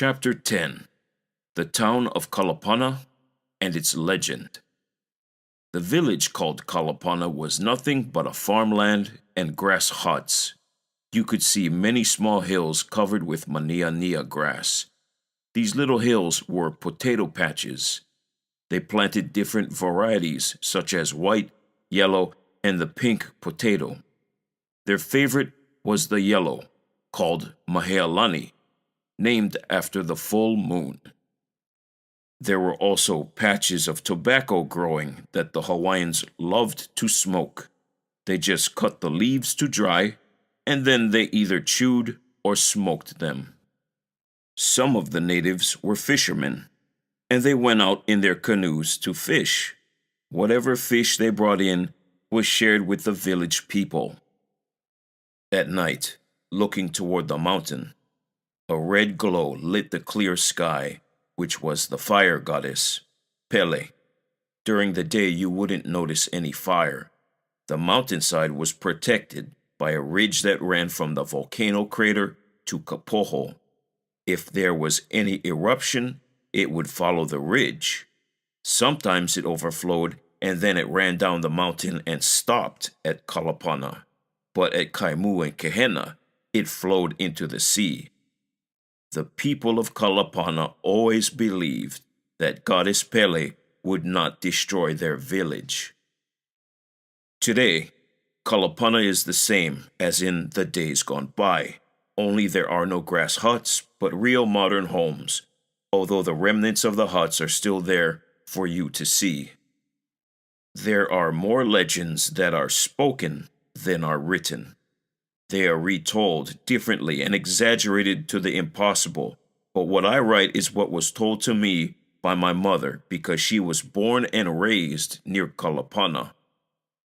Chapter 10. The Town of Kalapana and its Legend. The village called Kalapana was nothing but a farmland and grass huts. You could see many small hills covered with mania grass. These little hills were potato patches. They planted different varieties such as white, yellow, and the pink potato. Their favorite was the yellow, called Lani, named after the full moon. There were also patches of tobacco growing that the Hawaiians loved to smoke. They just cut the leaves to dry, and then they either chewed or smoked them. Some of the natives were fishermen, and they went out in their canoes to fish. Whatever fish they brought in was shared with the village people. At night, looking toward the mountain, a red glow lit the clear sky, which was the fire goddess, Pele. During the day, you wouldn't notice any fire. The mountainside was protected by a ridge that ran from the volcano crater to Kapoho. If there was any eruption, it would follow the ridge. Sometimes it overflowed, and then it ran down the mountain and stopped at Kalapana. But at Kaimu and Kehena, it flowed into the sea. The people of Kalapana always believed that Goddess Pele would not destroy their village. Today, Kalapana is the same as in the days gone by, only there are no grass huts but real modern homes, although the remnants of the huts are still there for you to see. There are more legends that are spoken than are written. They are retold differently and exaggerated to the impossible, but what I write is what was told to me by my mother because she was born and raised near Kalapana.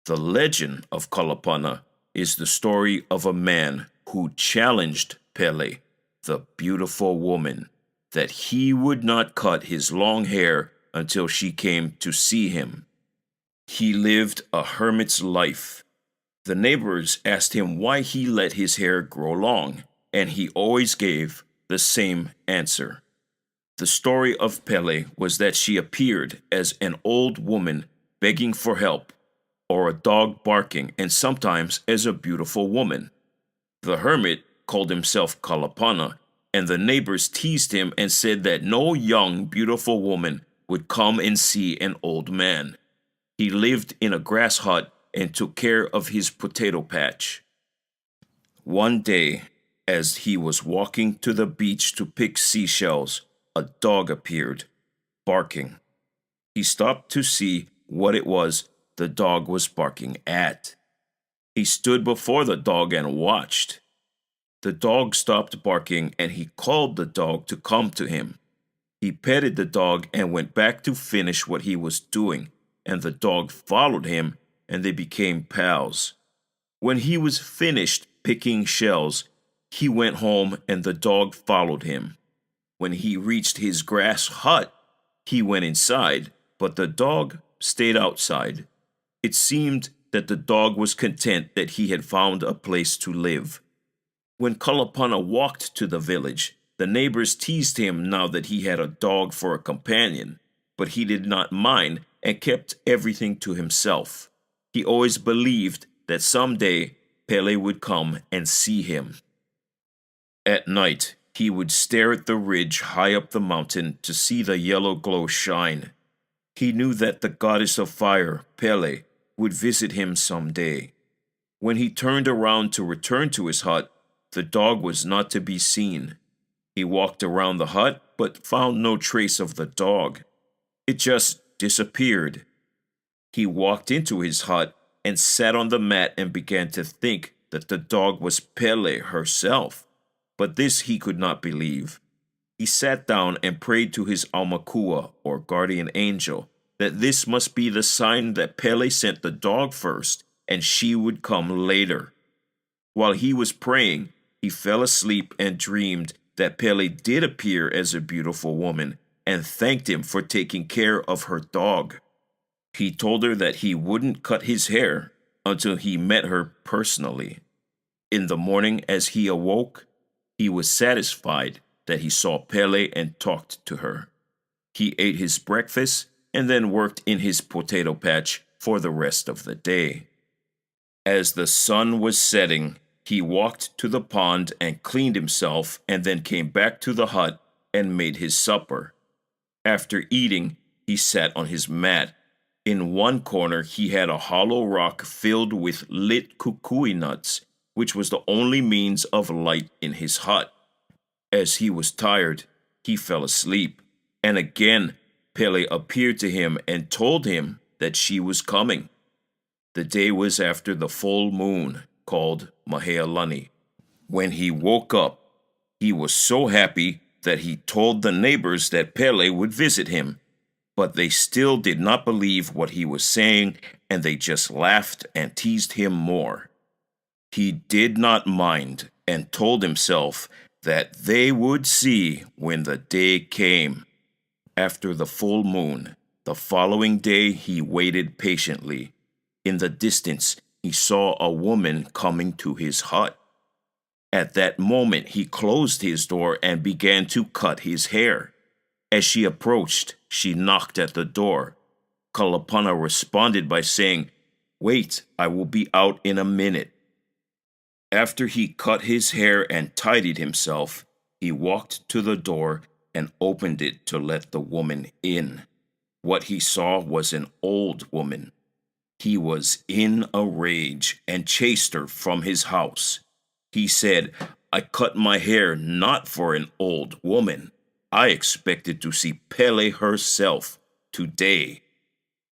The legend of Kalapana is the story of a man who challenged Pele, the beautiful woman, that he would not cut his long hair until she came to see him. He lived a hermit's life. The neighbors asked him why he let his hair grow long, and he always gave the same answer. The story of Pele was that she appeared as an old woman begging for help, or a dog barking, and sometimes as a beautiful woman. The hermit called himself Kalapana, and the neighbors teased him and said that no young, beautiful woman would come and see an old man. He lived in a grass hut and took care of his potato patch. One day, as he was walking to the beach to pick seashells, a dog appeared, barking. He stopped to see what it was the dog was barking at. He stood before the dog and watched. The dog stopped barking and he called the dog to come to him. He petted the dog and went back to finish what he was doing, and the dog followed him and they became pals. When he was finished picking shells, he went home and the dog followed him. When he reached his grass hut, he went inside, but the dog stayed outside. It seemed that the dog was content that he had found a place to live. When Kalapana walked to the village, the neighbors teased him now that he had a dog for a companion, but he did not mind and kept everything to himself. He always believed that someday Pele would come and see him. At night, he would stare at the ridge high up the mountain to see the yellow glow shine. He knew that the goddess of fire, Pele, would visit him someday. When he turned around to return to his hut, the dog was not to be seen. He walked around the hut but found no trace of the dog. It just disappeared. He walked into his hut and sat on the mat and began to think that the dog was Pele herself. But this he could not believe. He sat down and prayed to his aumakua, or guardian angel, that this must be the sign that Pele sent the dog first and she would come later. While he was praying, he fell asleep and dreamed that Pele did appear as a beautiful woman and thanked him for taking care of her dog. He told her that he wouldn't cut his hair until he met her personally. In the morning as he awoke, he was satisfied that he saw Pele and talked to her. He ate his breakfast and then worked in his potato patch for the rest of the day. As the sun was setting, he walked to the pond and cleaned himself and then came back to the hut and made his supper. After eating, he sat on his mat. In one corner, he had a hollow rock filled with lit kukui nuts, which was the only means of light in his hut. As he was tired, he fell asleep, and again Pele appeared to him and told him that she was coming. The day was after the full moon, called Lani. When he woke up, he was so happy that he told the neighbors that Pele would visit him, but they still did not believe what he was saying, and they just laughed and teased him more. He did not mind and told himself that they would see when the day came. After the full moon, the following day he waited patiently. In the distance, he saw a woman coming to his hut. At that moment, he closed his door and began to cut his hair. As she approached, she knocked at the door. Kalapana responded by saying, "Wait, I will be out in a minute." After he cut his hair and tidied himself, he walked to the door and opened it to let the woman in. What he saw was an old woman. He was in a rage and chased her from his house. He said, "I cut my hair not for an old woman. I expected to see Pele herself today."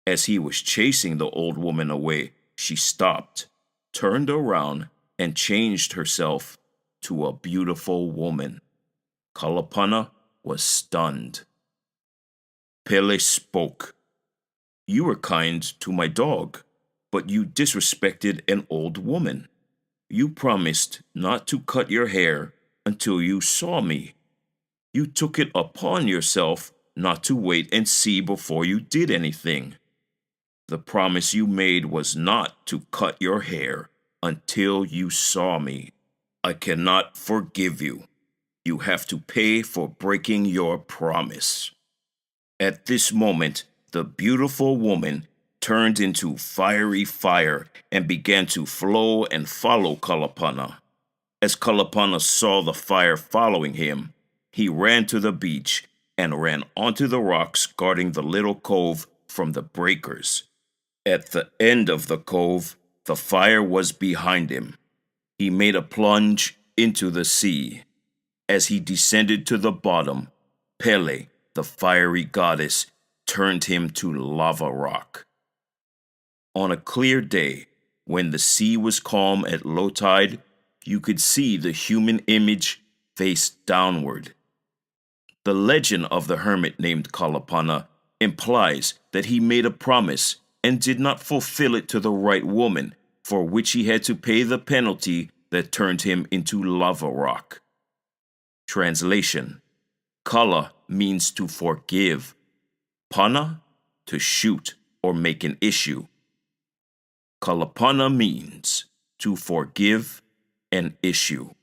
As he was chasing the old woman away, she stopped, turned around, and changed herself to a beautiful woman. Kalapana was stunned. Pele spoke. "You were kind to my dog, but you disrespected an old woman. You promised not to cut your hair until you saw me. You took it upon yourself not to wait and see before you did anything. The promise you made was not to cut your hair until you saw me. I cannot forgive you. You have to pay for breaking your promise." At this moment, the beautiful woman turned into fiery fire and began to flow and follow Kalapana. As Kalapana saw the fire following him, he ran to the beach and ran onto the rocks guarding the little cove from the breakers. At the end of the cove, the fire was behind him. He made a plunge into the sea. As he descended to the bottom, Pele, the fiery goddess, turned him to lava rock. On a clear day, when the sea was calm at low tide, you could see the human image face downward. The legend of the hermit named Kalapana implies that he made a promise and did not fulfill it to the right woman, for which he had to pay the penalty that turned him into lava rock. Translation: Kala means to forgive. Pana, to shoot or make an issue. Kalapana means to forgive an issue.